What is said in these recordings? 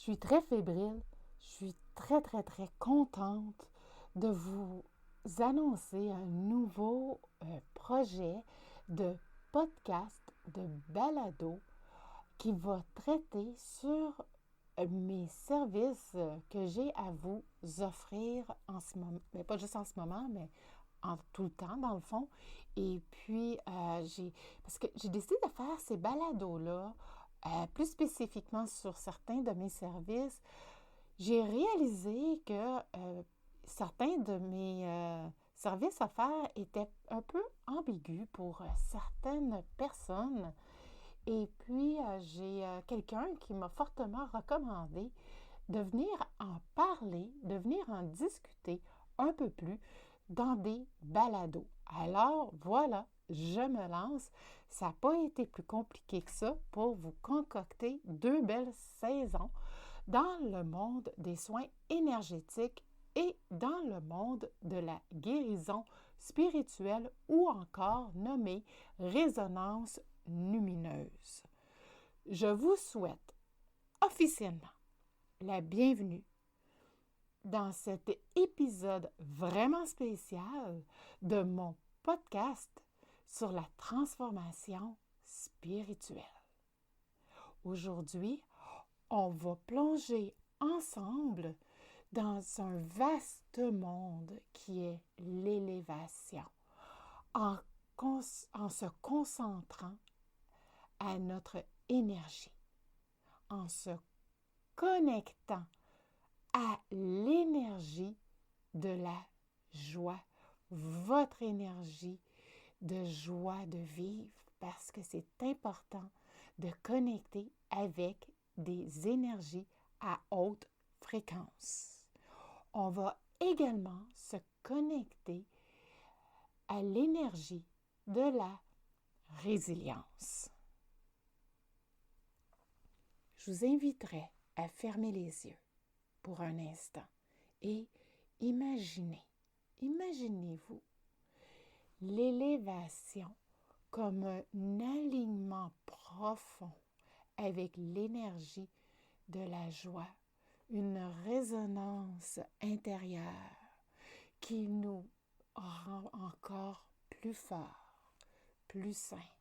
suis très fébrile. Je suis très, très, très contente de vous annoncer un nouveau projet de podcast, de balado qui va traiter sur mes services que j'ai à vous offrir en ce moment, mais pas juste en ce moment, mais en tout le temps, dans le fond. Et puis, parce que j'ai décidé de faire ces balados-là, plus spécifiquement sur certains de mes services. J'ai réalisé que certains de mes services offerts étaient un peu ambigus pour certaines personnes. Et puis, j'ai quelqu'un qui m'a fortement recommandé de venir en parler, de venir en discuter un peu plus dans des balados. Alors, voilà, je me lance. Ça n'a pas été plus compliqué que ça pour vous concocter 2 belles saisons dans le monde des soins énergétiques et dans le monde de la guérison spirituelle ou encore nommée résonance lumineuse. Je vous souhaite officiellement la bienvenue dans cet épisode vraiment spécial de mon podcast sur la transformation spirituelle. Aujourd'hui, on va plonger ensemble dans un vaste monde qui est l'élévation, en se concentrant à notre énergie, en se connectant à l'énergie de la joie, votre énergie de joie de vivre, parce que c'est important de connecter avec des énergies à haute fréquence. On va également se connecter à l'énergie de la résilience. Je vous inviterai à fermer les yeux pour un instant et imaginez-vous l'élévation comme un alignement profond avec l'énergie de la joie, une résonance intérieure qui nous rend encore plus forts, plus sains,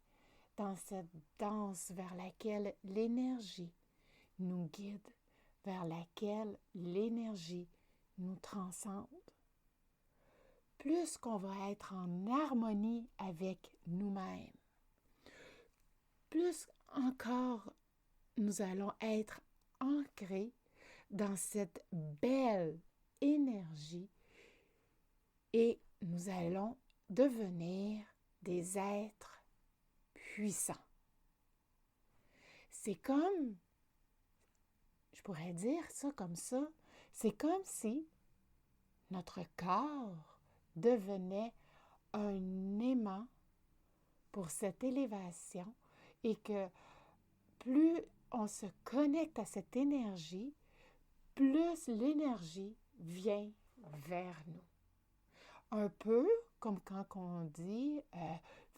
dans cette danse vers laquelle l'énergie nous guide, vers laquelle l'énergie nous transcende. Plus qu'on va être en harmonie avec nous-mêmes, plus encore nous allons être ancrés dans cette belle énergie et nous allons devenir des êtres puissants. C'est comme, je pourrais dire ça comme ça, c'est comme si notre corps devenait un aimant pour cette élévation et que plus on se connecte à cette énergie, plus l'énergie vient vers nous. Un peu comme quand on dit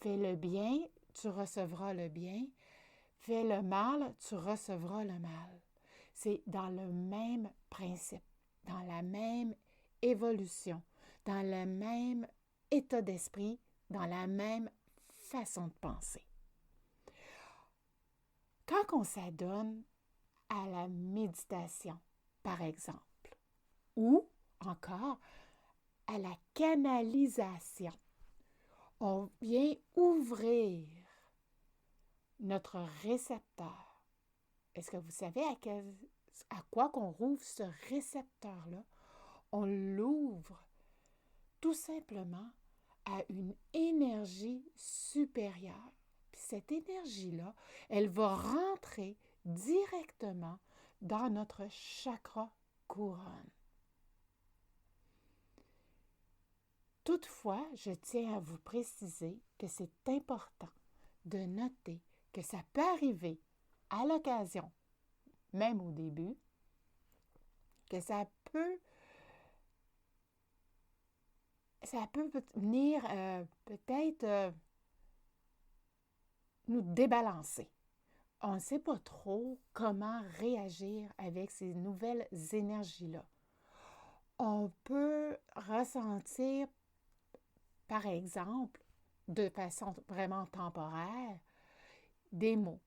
fais le bien, tu recevras le bien, fais le mal, tu recevras le mal. C'est dans le même principe, dans la même évolution, dans le même état d'esprit, dans la même façon de penser. Quand on s'adonne à la méditation, par exemple, ou encore à la canalisation, on vient ouvrir notre récepteur. Est-ce que vous savez à quoi qu'on rouvre ce récepteur-là? On l'ouvre tout simplement à une énergie supérieure. Puis cette énergie-là, elle va rentrer directement dans notre chakra couronne. Toutefois, je tiens à vous préciser que c'est important de noter que ça peut arriver à l'occasion, même au début, que ça peut venir peut-être nous débalancer. on ne sait pas trop comment réagir avec ces nouvelles énergies-là. On peut ressentir, par exemple, de façon vraiment temporaire, des maux,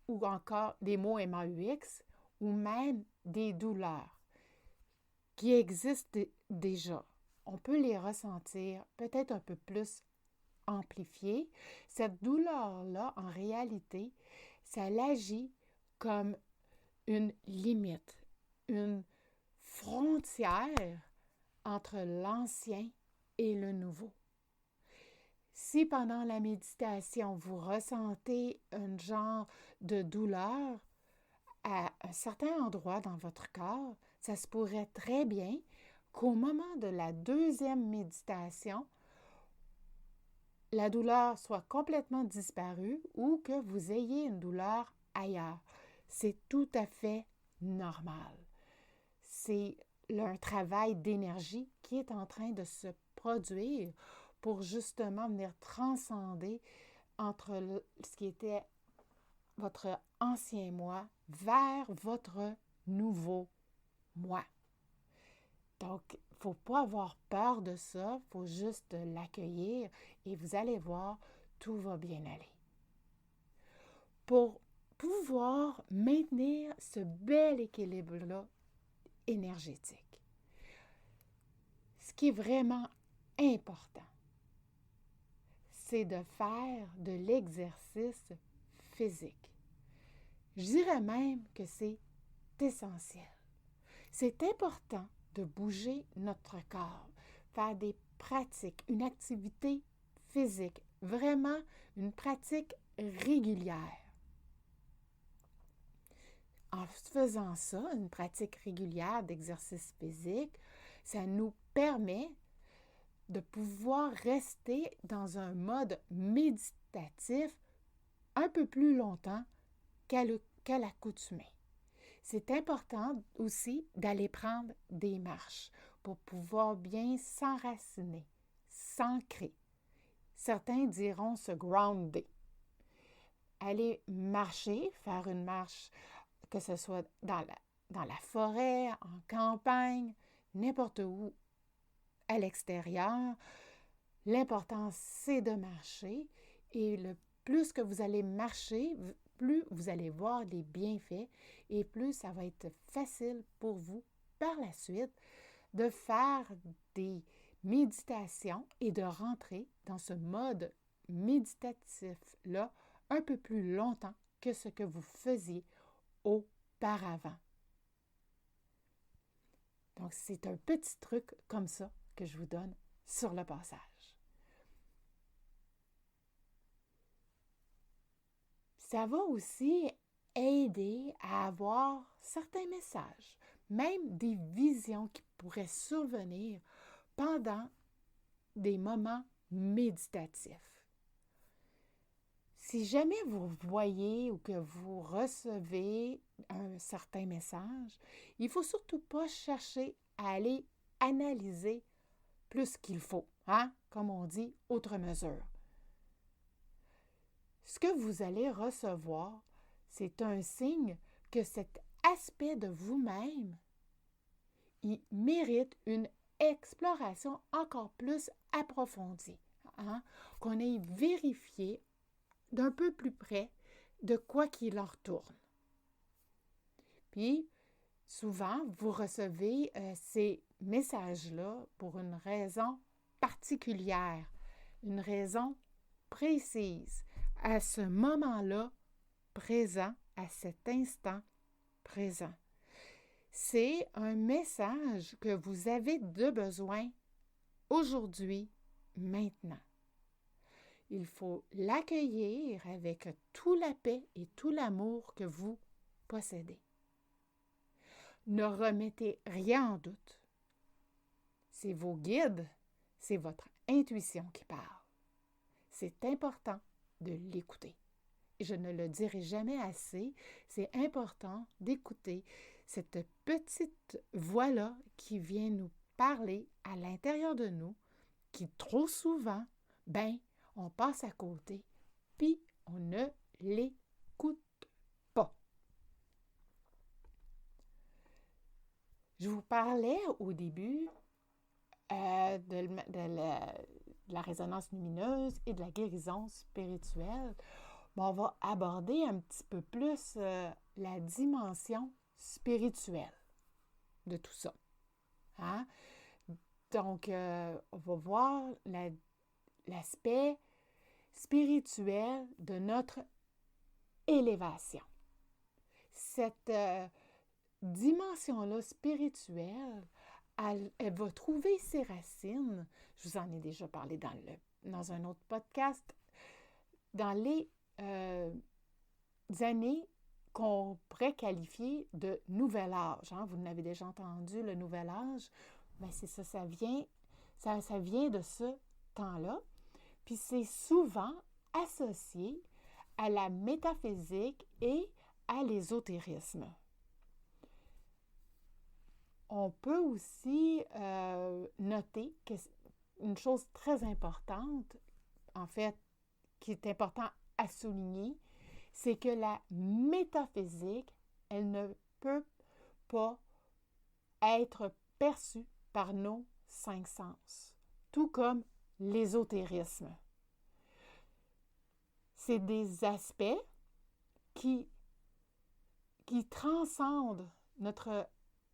ou encore des maux MAUX, ou même des douleurs qui existent déjà. On peut les ressentir peut-être un peu plus amplifiées. Cette douleur-là, en réalité, ça agit comme une limite, une frontière entre l'ancien et le nouveau. Si pendant la méditation, vous ressentez un genre de douleur à un certain endroit dans votre corps, ça se pourrait très bien qu'au moment de la deuxième méditation, la douleur soit complètement disparue ou que vous ayez une douleur ailleurs. C'est tout à fait normal. C'est un travail d'énergie qui est en train de se produire pour justement venir transcender entre ce qui était votre ancien moi vers votre nouveau moi. Donc, il ne faut pas avoir peur de ça, il faut juste l'accueillir et vous allez voir, tout va bien aller. Pour pouvoir maintenir ce bel équilibre-là énergétique, ce qui est vraiment important, c'est de faire de l'exercice physique. Je dirais même que c'est essentiel. C'est important de bouger notre corps, faire des pratiques, une activité physique, vraiment une pratique régulière. En faisant ça, une pratique régulière d'exercice physique, ça nous permet de pouvoir rester dans un mode méditatif un peu plus longtemps qu'à l'accoutumée. C'est important aussi d'aller prendre des marches pour pouvoir bien s'enraciner, s'ancrer. Certains diront se grounder. Aller marcher, faire une marche, que ce soit dans la forêt, en campagne, n'importe où, à l'extérieur. L'important, c'est de marcher et le plus que vous allez marcher, plus vous allez voir les bienfaits et plus ça va être facile pour vous par la suite de faire des méditations et de rentrer dans ce mode méditatif-là un peu plus longtemps que ce que vous faisiez auparavant. Donc, c'est un petit truc comme ça que je vous donne sur le passage. Ça va aussi aider à avoir certains messages, même des visions qui pourraient survenir pendant des moments méditatifs. Si jamais vous voyez ou que vous recevez un certain message, il ne faut surtout pas chercher à aller analyser plus qu'il faut, comme on dit, outre mesure. Ce que vous allez recevoir, c'est un signe que cet aspect de vous-même, il mérite une exploration encore plus approfondie, qu'on ait vérifié d'un peu plus près de quoi qu'il en retourne. Puis, souvent, vous recevez ces messages-là pour une raison particulière, une raison précise, à ce moment-là présent, à cet instant présent. C'est un message que vous avez de besoin aujourd'hui, maintenant. Il faut l'accueillir avec toute la paix et tout l'amour que vous possédez. Ne remettez rien en doute. C'est vos guides, c'est votre intuition qui parle. C'est important de l'écouter. Je ne le dirai jamais assez, c'est important d'écouter cette petite voix-là qui vient nous parler à l'intérieur de nous, qui trop souvent, on passe à côté, puis on ne l'écoute Je vous parlais au début de la résonance lumineuse et de la guérison spirituelle. On va aborder un petit peu plus la dimension spirituelle de tout ça. Hein? Donc, on va voir l'aspect spirituel de notre élévation. Cette dimension-là spirituelle, elle va trouver ses racines, je vous en ai déjà parlé dans un autre podcast, dans les années qu'on pourrait qualifier de nouvel âge. Hein? Vous l'avez déjà entendu, le nouvel âge. Bien, c'est ça, ça vient de ce temps-là. Puis c'est souvent associé à la métaphysique et à l'ésotérisme. On peut aussi noter qu'une chose très importante, en fait, qui est important à souligner, c'est que la métaphysique, elle ne peut pas être perçue par nos 5 sens, tout comme l'ésotérisme. C'est des aspects qui transcendent notre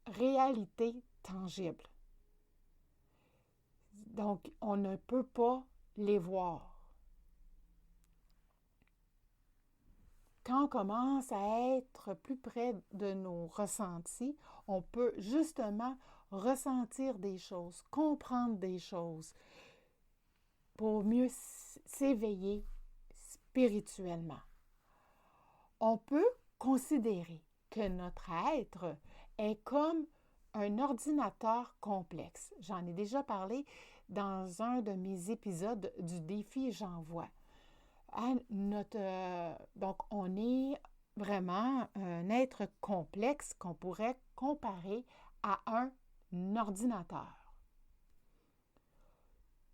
réalité tangible. Donc, on ne peut pas les voir. Quand on commence à être plus près de nos ressentis, on peut justement ressentir des choses, comprendre des choses pour mieux s'éveiller spirituellement. On peut considérer que notre être est comme un ordinateur complexe. J'en ai déjà parlé dans un de mes épisodes du défi J'envoie. Donc, on est vraiment un être complexe qu'on pourrait comparer à un ordinateur.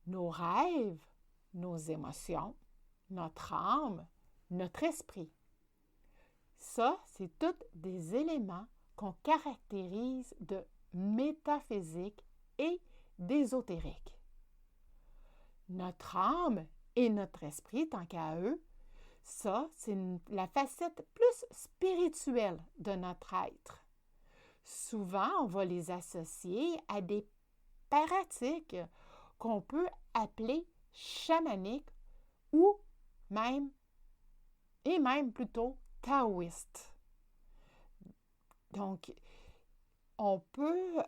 Nos rêves, nos émotions, notre âme, notre esprit. Ça, c'est tous des éléments qu'on caractérise de métaphysique et d'ésotérique. Notre âme et notre esprit, tant qu'à eux, ça, c'est la facette plus spirituelle de notre être. Souvent, on va les associer à des pratiques qu'on peut appeler chamaniques ou même plutôt taoïstes. Donc, on peut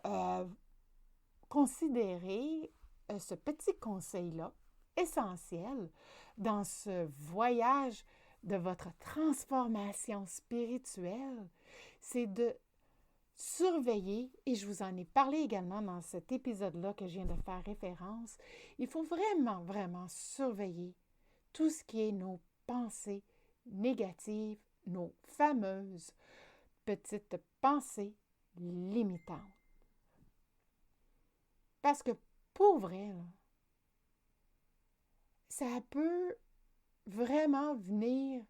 considérer ce petit conseil-là essentiel dans ce voyage de votre transformation spirituelle, c'est de surveiller, et je vous en ai parlé également dans cet épisode-là que je viens de faire référence, il faut vraiment, vraiment surveiller tout ce qui est nos pensées négatives, nos fameuses petites pensées limitantes. Parce que pour vrai, là, ça peut vraiment venir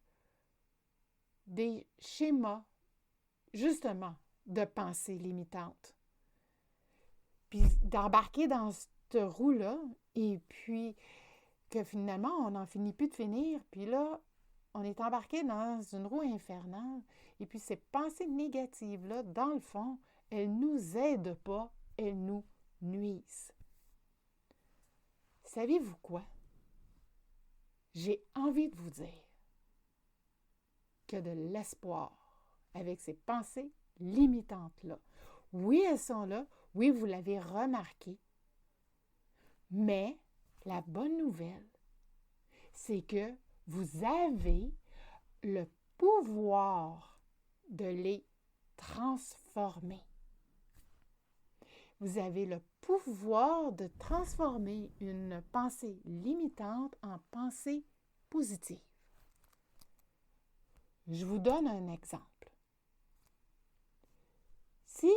des schémas, justement, de pensées limitantes. Puis d'embarquer dans cette roue-là, et puis que finalement, on n'en finit plus de finir, puis là, on est embarqué dans une roue infernale, et puis ces pensées négatives-là, dans le fond, elles ne nous aident pas, elles nous nuisent. Savez-vous quoi? J'ai envie de vous dire que de l'espoir avec ces pensées limitantes-là. Oui, elles sont là. Oui, vous l'avez remarqué. Mais la bonne nouvelle, c'est que vous avez le pouvoir de les transformer. Vous avez le pouvoir de transformer une pensée limitante en pensée positive. Je vous donne un exemple. Si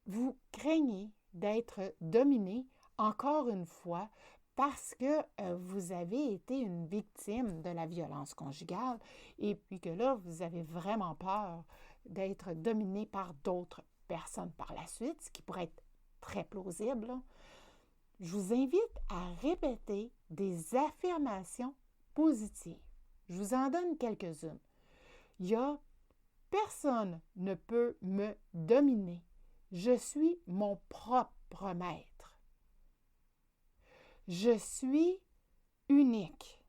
vous craignez d'être dominé, encore une fois, parce que vous avez été une victime de la violence conjugale et puis que là, vous avez vraiment peur d'être dominé par d'autres personne par la suite, ce qui pourrait être très plausible, là, je vous invite à répéter des affirmations positives. Je vous en donne quelques-unes. Il y a personne ne peut me dominer. Je suis mon propre maître. Je suis unique.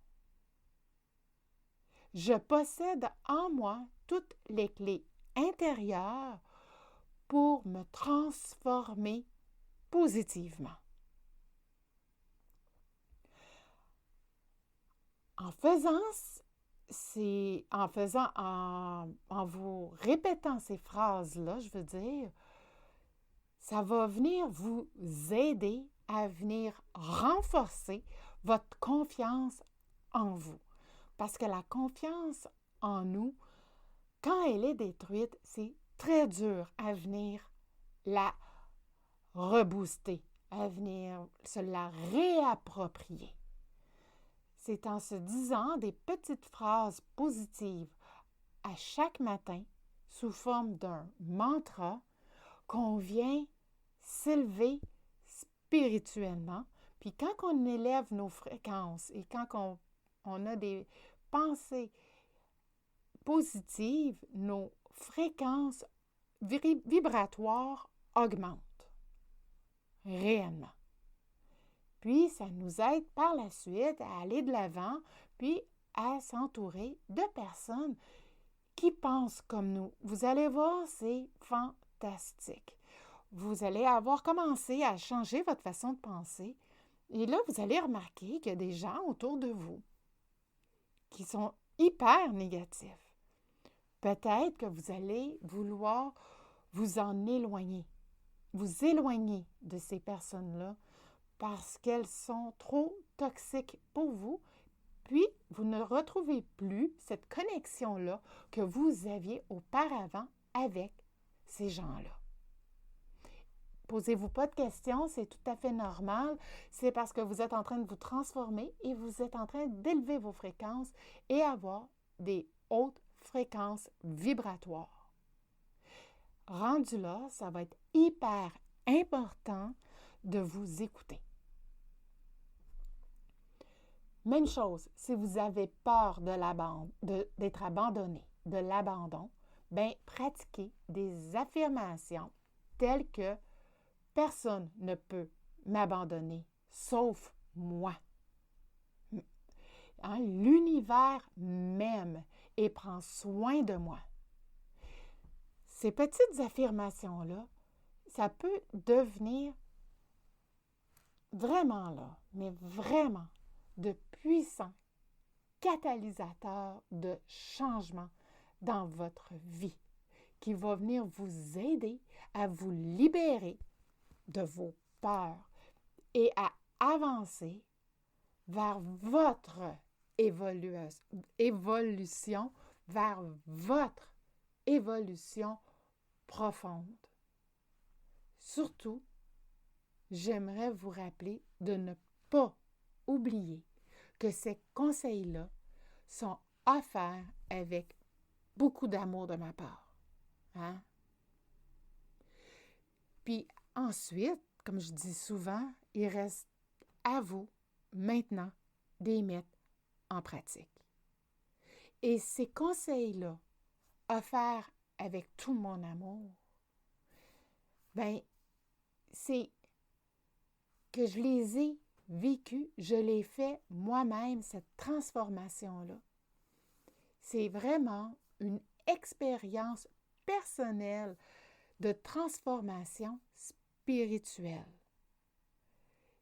Je possède en moi toutes les clés intérieures pour me transformer positivement. En vous répétant ces phrases-là, je veux dire, ça va venir vous aider à venir renforcer votre confiance en vous. Parce que la confiance en nous, quand elle est détruite, c'est très dur à venir la rebooster, à venir se la réapproprier. C'est en se disant des petites phrases positives à chaque matin sous forme d'un mantra qu'on vient s'élever spirituellement. Puis quand on élève nos fréquences et quand on a des pensées positives, nos fréquences vibratoires augmentent réellement. Puis, ça nous aide par la suite à aller de l'avant, puis à s'entourer de personnes qui pensent comme nous. Vous allez voir, c'est fantastique. Vous allez avoir commencé à changer votre façon de penser. Et là, vous allez remarquer qu'il y a des gens autour de vous qui sont hyper négatifs. Peut-être que vous allez vouloir vous en éloigner, vous éloigner de ces personnes-là parce qu'elles sont trop toxiques pour vous, puis vous ne retrouvez plus cette connexion-là que vous aviez auparavant avec ces gens-là. Posez-vous pas de questions, c'est tout à fait normal. C'est parce que vous êtes en train de vous transformer et vous êtes en train d'élever vos fréquences et avoir des hautes fréquences vibratoires. Rendu là, ça va être hyper important de vous écouter. Même chose, si vous avez peur d'être abandonné, de l'abandon, bien, pratiquez des affirmations telles que « Personne ne peut m'abandonner, sauf moi. » L'univers m'aime et prend soin de moi. Ces petites affirmations-là, ça peut devenir vraiment là, mais vraiment de puissants catalysateurs de changement dans votre vie qui va venir vous aider à vous libérer de vos peurs et à avancer vers votre évolution, vers votre évolution profonde. Surtout, j'aimerais vous rappeler de ne pas oublier que ces conseils-là sont offerts avec beaucoup d'amour de ma part. Hein? Puis ensuite, comme je dis souvent, il reste à vous maintenant de les mettre en pratique. Et ces conseils-là, offerts avec tout mon amour, bien, c'est que je les ai vécus, je l'ai fait moi-même, cette transformation-là. C'est vraiment une expérience personnelle de transformation spirituelle.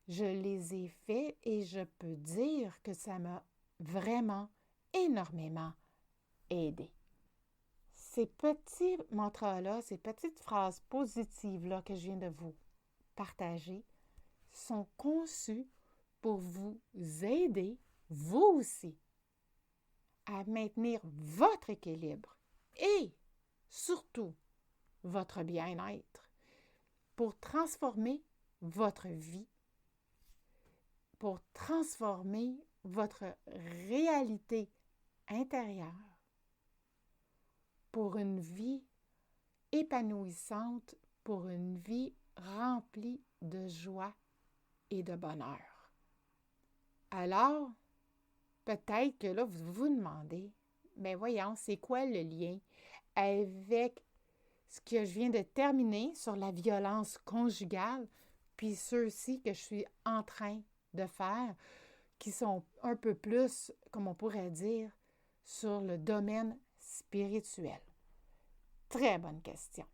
Je les ai faits et je peux dire que ça m'a vraiment énormément aidé. Ces petits mantras-là, ces petites phrases positives-là que je viens de vous partager sont conçus pour vous aider, vous aussi, à maintenir votre équilibre et surtout votre bien-être pour transformer votre vie, pour transformer votre réalité intérieure pour une vie épanouissante pour une vie remplie de joie et de bonheur. Alors, peut-être que là, vous vous demandez, mais voyons, c'est quoi le lien avec ce que je viens de terminer sur la violence conjugale, puis ceux-ci que je suis en train de faire, qui sont un peu plus, comme on pourrait dire, sur le domaine spirituel? Très bonne question.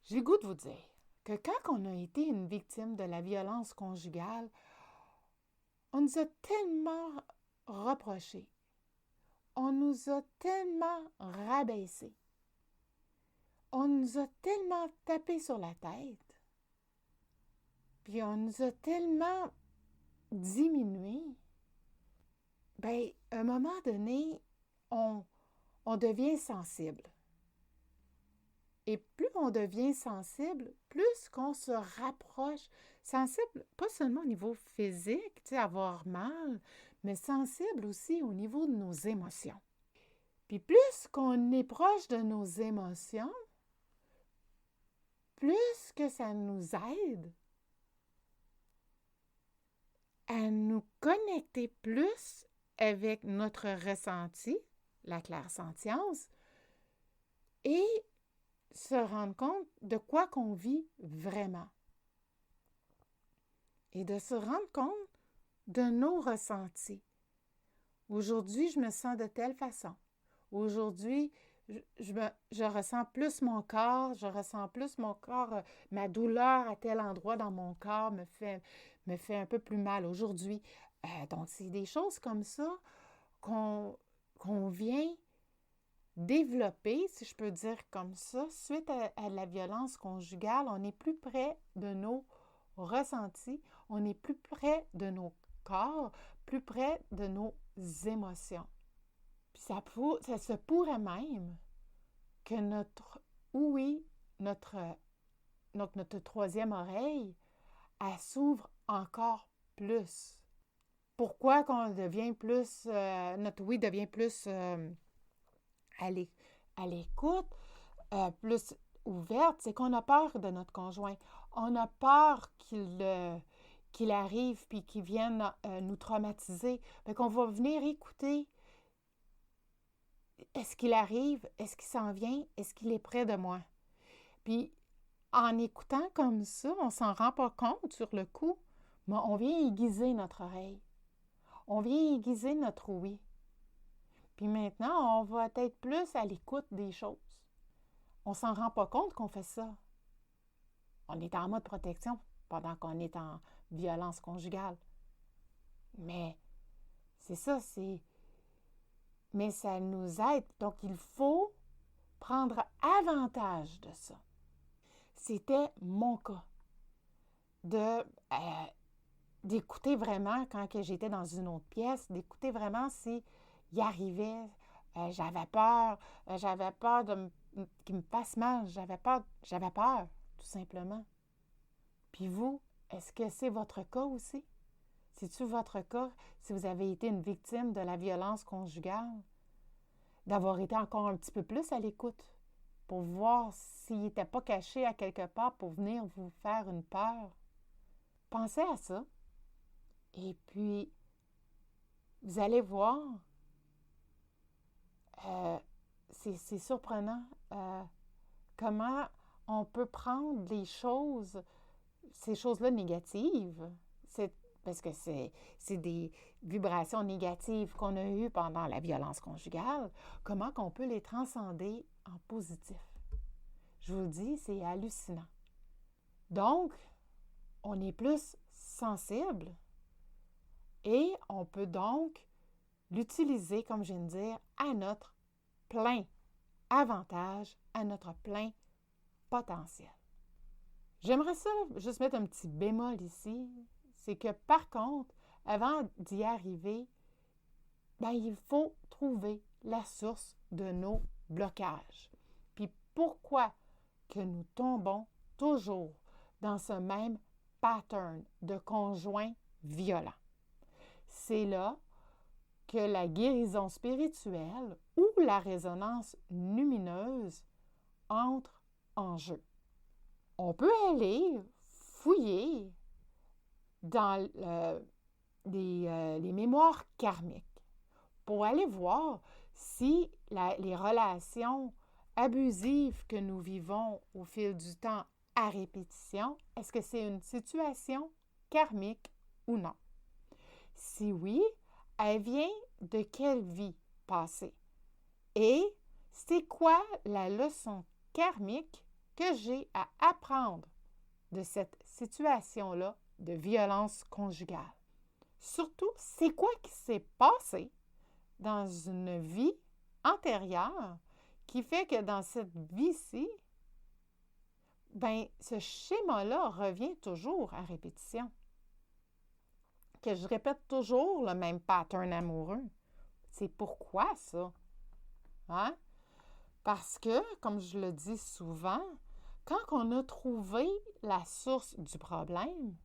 J'ai le goût de vous dire que quand on a été une victime de la violence conjugale, on nous a tellement reproché, on nous a tellement rabaissé, on nous a tellement tapé sur la tête, puis on nous a tellement diminué. Bien, à un moment donné, on devient sensible. Et plus on devient sensible, plus qu'on se rapproche. Sensible, pas seulement au niveau physique, avoir mal, mais sensible aussi au niveau de nos émotions. Puis plus qu'on est proche de nos émotions, plus que ça nous aide à nous connecter plus avec notre ressenti, la clairsentience, et se rendre compte de quoi qu'on vit vraiment. Et de se rendre compte de nos ressentis. Aujourd'hui, je me sens de telle façon. Aujourd'hui, je ressens plus mon corps, ma douleur à tel endroit dans mon corps me fait un peu plus mal aujourd'hui. Donc, c'est des choses comme ça qu'on vient développer, si je peux dire comme ça, suite à la violence conjugale. On est plus près de nos ressentis, on est plus près de nos corps, plus près de nos émotions. Puis ça se pourrait même que notre troisième oreille, elle s'ouvre encore plus. Pourquoi qu'on devient plus, notre oui devient plus à l'écoute, plus ouverte, c'est qu'on a peur de notre conjoint. On a peur qu'il arrive puis qu'il vienne nous traumatiser. Fait qu'on va venir écouter. Est-ce qu'il arrive? Est-ce qu'il s'en vient? Est-ce qu'il est près de moi? Puis, en écoutant comme ça, on ne s'en rend pas compte sur le coup, mais on vient aiguiser notre oreille. On vient aiguiser notre oui. Puis maintenant, on va être plus à l'écoute des choses. On ne s'en rend pas compte qu'on fait ça. On est en mode protection pendant qu'on est en violence conjugale. Mais c'est ça, mais ça nous aide. Donc, il faut prendre avantage de ça. C'était mon cas. D'écouter vraiment quand j'étais dans une autre pièce, d'écouter vraiment s'il arrivait. J'avais peur qu'il me fasse mal. J'avais peur, tout simplement. Puis vous, est-ce que c'est votre cas aussi? C'est-tu votre cas si vous avez été une victime de la violence conjugale? D'avoir été encore un petit peu plus à l'écoute pour voir s'il n'était pas caché à quelque part pour venir vous faire une peur. Pensez à ça. Et puis, vous allez voir, c'est surprenant comment on peut prendre ces choses-là négatives, parce que c'est des vibrations négatives qu'on a eues pendant la violence conjugale, comment qu'on peut les transcender en positif. Je vous le dis, c'est hallucinant. Donc, on est plus sensible et on peut donc l'utiliser, comme je viens de dire, à notre plein avantage, à notre plein potentiel. J'aimerais ça juste mettre un petit bémol ici, c'est que par contre, avant d'y arriver, il faut trouver la source de nos blocages. Puis pourquoi que nous tombons toujours dans ce même pattern de conjoint violent? C'est là que la guérison spirituelle ou la résonance lumineuse entre en jeu. on peut aller fouiller dans les mémoires karmiques pour aller voir si les relations abusives que nous vivons au fil du temps à répétition, est-ce que c'est une situation karmique ou non? Si oui, elle vient de quelle vie passée? Et c'est quoi la leçon karmique que j'ai à apprendre de cette situation-là de violence conjugale? Surtout, c'est quoi qui s'est passé dans une vie antérieure qui fait que dans cette vie-ci, ce schéma-là revient toujours à répétition. Que je répète toujours le même pattern amoureux. C'est pourquoi ça? Hein? Parce que, comme je le dis souvent, quand on a trouvé la source du problème,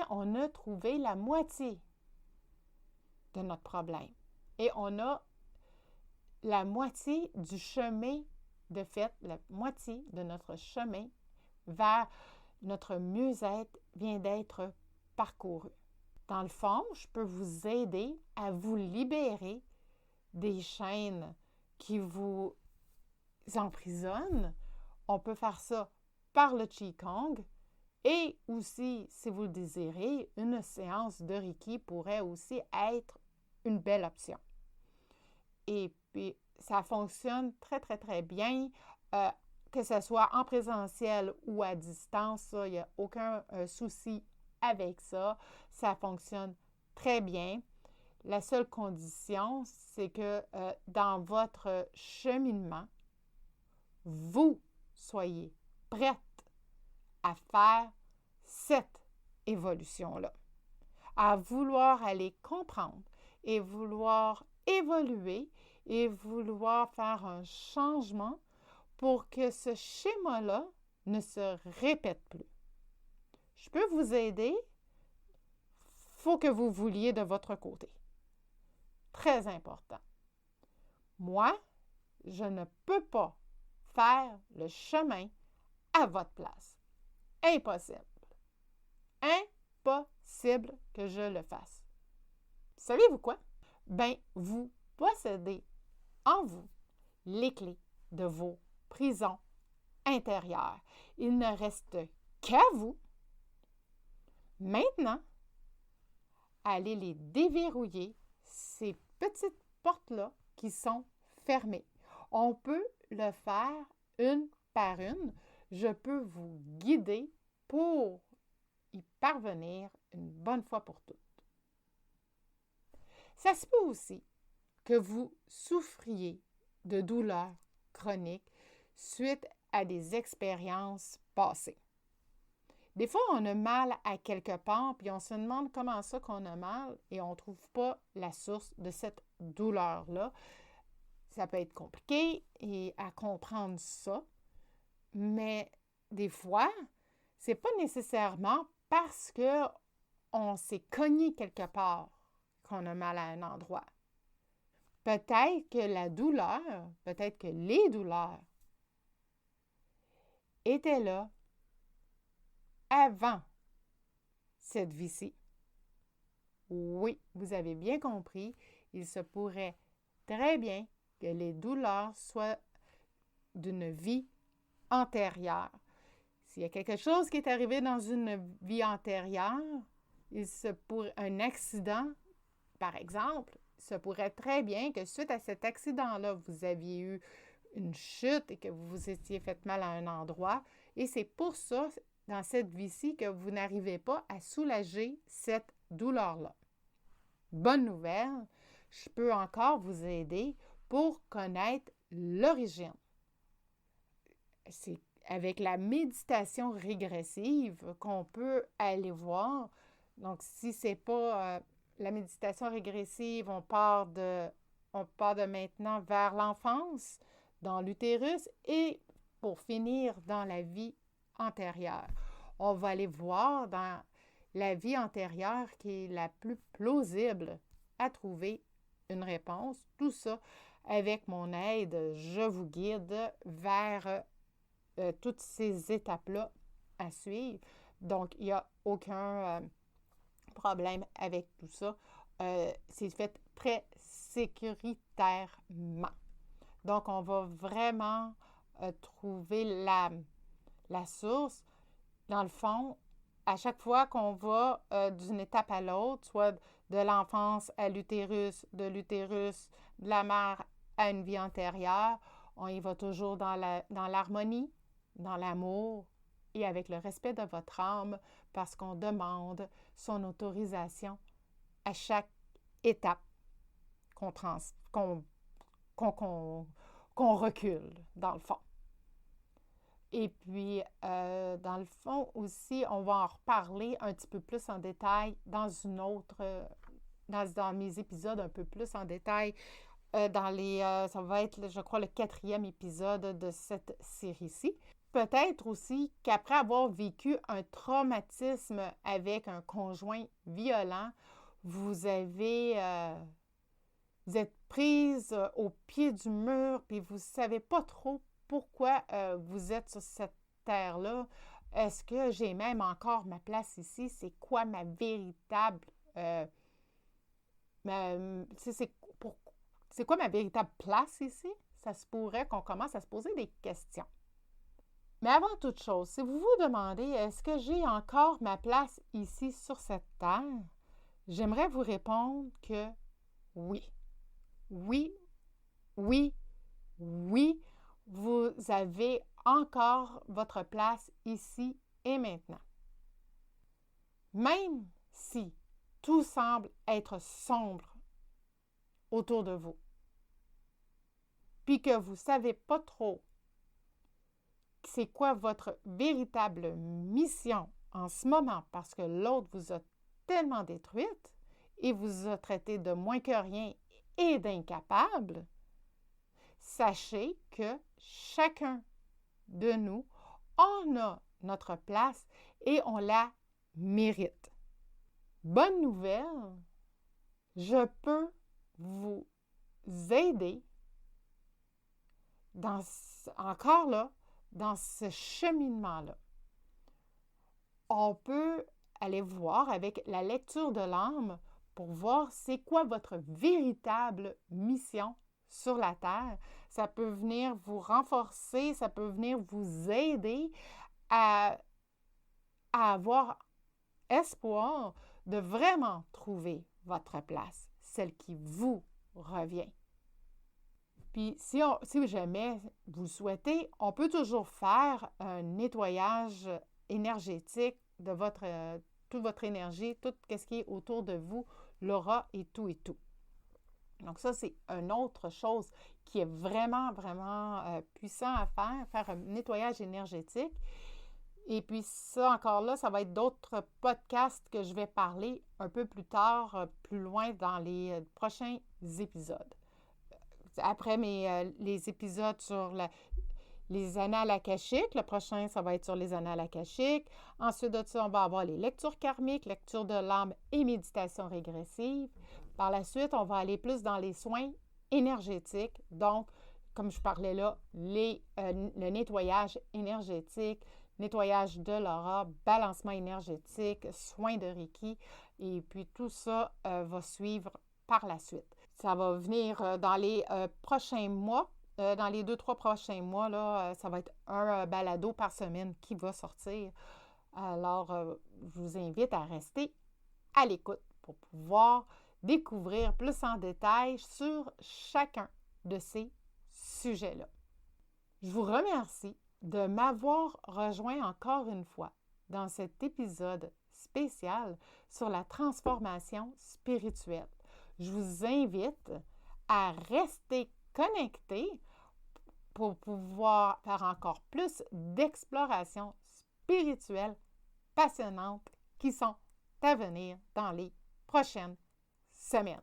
on a trouvé la moitié de notre problème. Et on a la moitié du chemin, de fait, la moitié de notre chemin vers notre mieux-être vient d'être parcouru. Dans le fond, je peux vous aider à vous libérer des chaînes qui vous emprisonnent. On peut faire ça par le Qigong et aussi, si vous le désirez, une séance de Reiki pourrait aussi être une belle option. Et puis, ça fonctionne très, très, très bien, que ce soit en présentiel ou à distance. Il n'y a aucun souci avec ça. Ça fonctionne très bien. La seule condition, c'est que dans votre cheminement, vous soyez prête à faire cette évolution-là, à vouloir aller comprendre et vouloir évoluer et vouloir faire un changement pour que ce schéma-là ne se répète plus. Je peux vous aider. Il faut que vous vouliez de votre côté. Très important. Moi, je ne peux pas faire le chemin à votre place. Impossible. Impossible que je le fasse. Savez-vous quoi? Vous possédez en vous les clés de vos prisons intérieures. Il ne reste qu'à vous, maintenant, aller les déverrouiller, ces petites portes-là qui sont fermées. On peut le faire une par une. Je peux vous guider pour y parvenir une bonne fois pour toutes. Ça se peut aussi que vous souffriez de douleurs chroniques suite à des expériences passées. Des fois, on a mal à quelque part, puis on se demande comment ça qu'on a mal et on ne trouve pas la source de cette douleur-là. Ça peut être compliqué et à comprendre ça, mais des fois, ce n'est pas nécessairement parce qu'on s'est cogné quelque part qu'on a mal à un endroit. Peut-être que la douleur, peut-être que les douleurs étaient là avant cette vie-ci. Oui, vous avez bien compris, il se pourrait très bien que les douleurs soient d'une vie antérieure. S'il y a quelque chose qui est arrivé dans une vie antérieure, un accident, par exemple, se pourrait très bien que suite à cet accident-là, vous aviez eu une chute et que vous vous étiez fait mal à un endroit. Et c'est pour ça, dans cette vie-ci, que vous n'arrivez pas à soulager cette douleur-là. Bonne nouvelle, je peux encore vous aider pour connaître l'origine. C'est avec la méditation régressive qu'on peut aller voir. Donc, si ce n'est pas la méditation régressive, on part de maintenant vers l'enfance, dans l'utérus et pour finir dans la vie antérieure. On va aller voir dans la vie antérieure qui est la plus plausible à trouver une réponse. Tout ça, avec mon aide, je vous guide vers toutes ces étapes-là à suivre. Donc, il n'y a aucun problème avec tout ça. C'est fait très sécuritairement. Donc, on va vraiment trouver la source. Dans le fond, à chaque fois qu'on va d'une étape à l'autre, soit de l'enfance à l'utérus, de l'utérus, de la mère à une vie antérieure, on y va toujours dans l'harmonie, dans l'amour et avec le respect de votre âme parce qu'on demande son autorisation à chaque étape qu'on recule, dans le fond. Et puis, dans le fond aussi, on va en reparler un petit peu plus en détail dans mes épisodes un peu plus en détail. Ça va être, je crois, le 4e épisode de cette série-ci. Peut-être aussi qu'après avoir vécu un traumatisme avec un conjoint violent, vous êtes prise au pied du mur, puis vous ne savez pas trop pourquoi vous êtes sur cette terre-là. Est-ce que j'ai même encore ma place ici? C'est quoi ma véritable... c'est quoi ma véritable place ici? Ça se pourrait qu'on commence à se poser des questions. Mais avant toute chose, si vous vous demandez, est-ce que j'ai encore ma place ici sur cette terre? J'aimerais vous répondre que oui. Oui, oui, oui, vous avez encore votre place ici et maintenant. Même si tout semble être sombre autour de vous, puis que vous ne savez pas trop c'est quoi votre véritable mission en ce moment parce que l'autre vous a tellement détruite et vous a traité de moins que rien et d'incapable, sachez que chacun de nous, on a notre place et on la mérite. Bonne nouvelle, je peux vous aider encore là, dans ce cheminement-là. On peut aller voir avec la lecture de l'âme pour voir c'est quoi votre véritable mission sur la Terre. Ça peut venir vous renforcer, ça peut venir vous aider à avoir espoir de vraiment trouver votre place, celle qui vous revient. Puis, si jamais vous le souhaitez, on peut toujours faire un nettoyage énergétique de toute votre énergie, tout ce qui est autour de vous, l'aura et tout et tout. Donc ça, c'est une autre chose qui est vraiment, vraiment puissant à faire un nettoyage énergétique. Et puis ça, encore là, ça va être d'autres podcasts que je vais parler un peu plus tard, plus loin dans les prochains épisodes. Après les épisodes sur les annales akashiques, le prochain, ça va être sur les annales akashiques. Ensuite de ça, on va avoir les lectures karmiques, lecture de l'âme et méditation régressive. Par la suite, on va aller plus dans les soins énergétiques. Donc, comme je parlais là, le nettoyage énergétique, nettoyage de l'aura, balancement énergétique, soins de Reiki. Et puis, tout ça va suivre par la suite. Ça va venir dans les prochains mois. Dans les 2-3 prochains mois, là, ça va être un balado par semaine qui va sortir. Alors, je vous invite à rester à l'écoute pour pouvoir découvrir plus en détail sur chacun de ces sujets-là. Je vous remercie de m'avoir rejoint encore une fois dans cet épisode spécial sur la transformation spirituelle. Je vous invite à rester connecté pour pouvoir faire encore plus d'explorations spirituelles passionnantes qui sont à venir dans les prochaines semaines.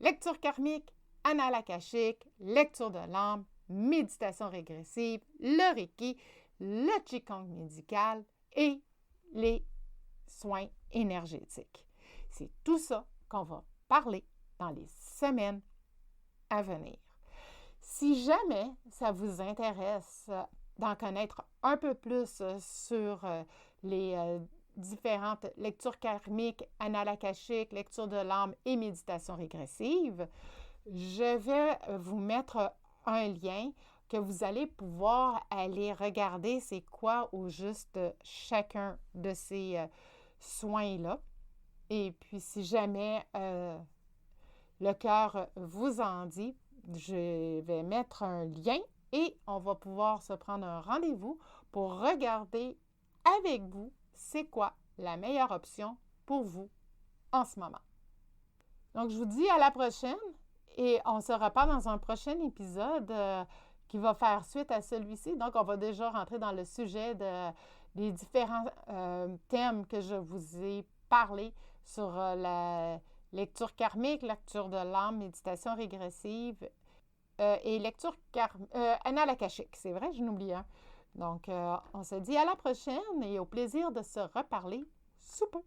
Lecture karmique, annales akashiques, lecture de l'âme, méditation régressive, le Reiki, le Qigong médical et les soins énergétiques. C'est tout ça qu'on va parler dans les semaines à venir. Si jamais ça vous intéresse d'en connaître un peu plus sur les différentes lectures karmiques, annales akashiques, lecture de l'âme et méditation régressive, je vais vous mettre un lien que vous allez pouvoir aller regarder c'est quoi au juste chacun de ces soins-là. Et puis, si jamais le cœur vous en dit, je vais mettre un lien et on va pouvoir se prendre un rendez-vous pour regarder avec vous c'est quoi la meilleure option pour vous en ce moment. Donc, je vous dis à la prochaine et on se reparle dans un prochain épisode qui va faire suite à celui-ci. Donc, on va déjà rentrer dans le sujet des différents thèmes que je vous ai parlé sur la lecture karmique, lecture de l'âme, méditation régressive et lecture annale akashique. C'est vrai, je n'oublie un. Donc, on se dit à la prochaine et au plaisir de se reparler sous peu.